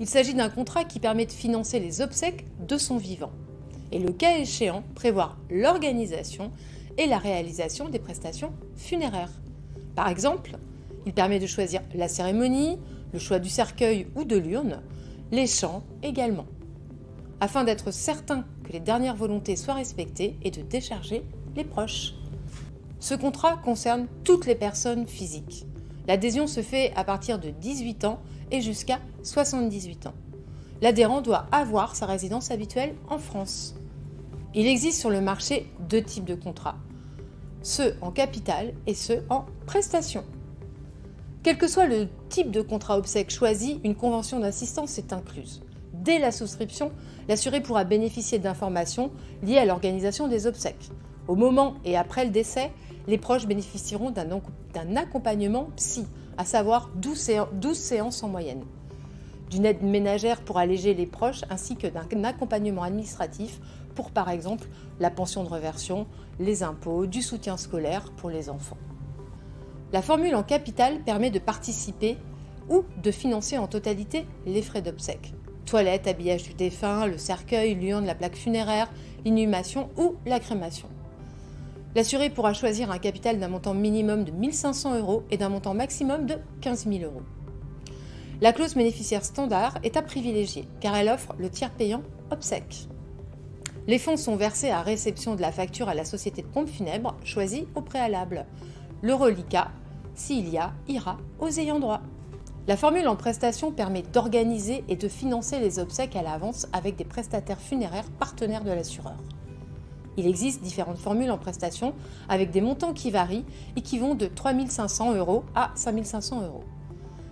Il s'agit d'un contrat qui permet de financer les obsèques de son vivant et, le cas échéant, prévoir l'organisation et la réalisation des prestations funéraires. Par exemple, il permet de choisir la cérémonie, le choix du cercueil ou de l'urne, les chants également, afin d'être certain que les dernières volontés soient respectées et de décharger les proches. Ce contrat concerne toutes les personnes physiques. L'adhésion se fait à partir de 18 ans et jusqu'à 78 ans. L'adhérent doit avoir sa résidence habituelle en France. Il existe sur le marché deux types de contrats, ceux en capital et ceux en prestation. Quel que soit le type de contrat obsèque choisi, une convention d'assistance est incluse. Dès la souscription, l'assuré pourra bénéficier d'informations liées à l'organisation des obsèques. Au moment et après le décès, les proches bénéficieront d'un accompagnement psy, à savoir 12 séances en moyenne, d'une aide ménagère pour alléger les proches, ainsi que d'un accompagnement administratif pour, par exemple, la pension de réversion, les impôts, du soutien scolaire pour les enfants. La formule en capital permet de participer ou de financer en totalité les frais d'obsèques. Toilettes, habillage du défunt, le cercueil, l'urne, la plaque funéraire, l'inhumation ou la crémation. L'assuré pourra choisir un capital d'un montant minimum de 1 500 € et d'un montant maximum de 15 000 €. La clause bénéficiaire standard est à privilégier car elle offre le tiers payant obsèques. Les fonds sont versés à réception de la facture à la société de pompes funèbres choisie au préalable. Le reliquat, s'il y a, ira aux ayants droit. La formule en prestation permet d'organiser et de financer les obsèques à l'avance avec des prestataires funéraires partenaires de l'assureur. Il existe différentes formules en prestation avec des montants qui varient et qui vont de 3 500 € à 5 500 €.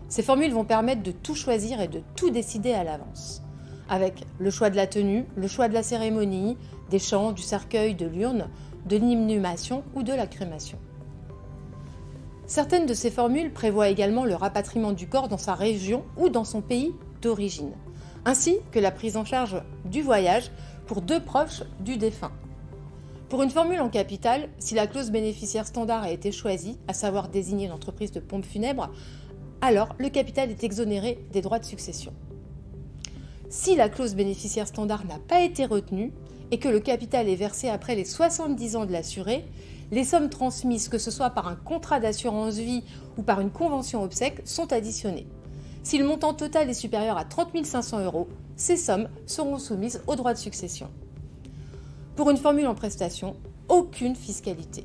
Ces formules vont permettre de tout choisir et de tout décider à l'avance, avec le choix de la tenue, le choix de la cérémonie, des chants, du cercueil, de l'urne, de l'inhumation ou de la crémation. Certaines de ces formules prévoient également le rapatriement du corps dans sa région ou dans son pays d'origine, ainsi que la prise en charge du voyage pour deux proches du défunt. Pour une formule en capital, si la clause bénéficiaire standard a été choisie, à savoir désigner une entreprise de pompes funèbres, alors le capital est exonéré des droits de succession. Si la clause bénéficiaire standard n'a pas été retenue et que le capital est versé après les 70 ans de l'assuré, les sommes transmises, que ce soit par un contrat d'assurance vie ou par une convention obsèque, sont additionnées. Si le montant total est supérieur à 30 500 €, ces sommes seront soumises aux droits de succession. Pour une formule en prestation, aucune fiscalité.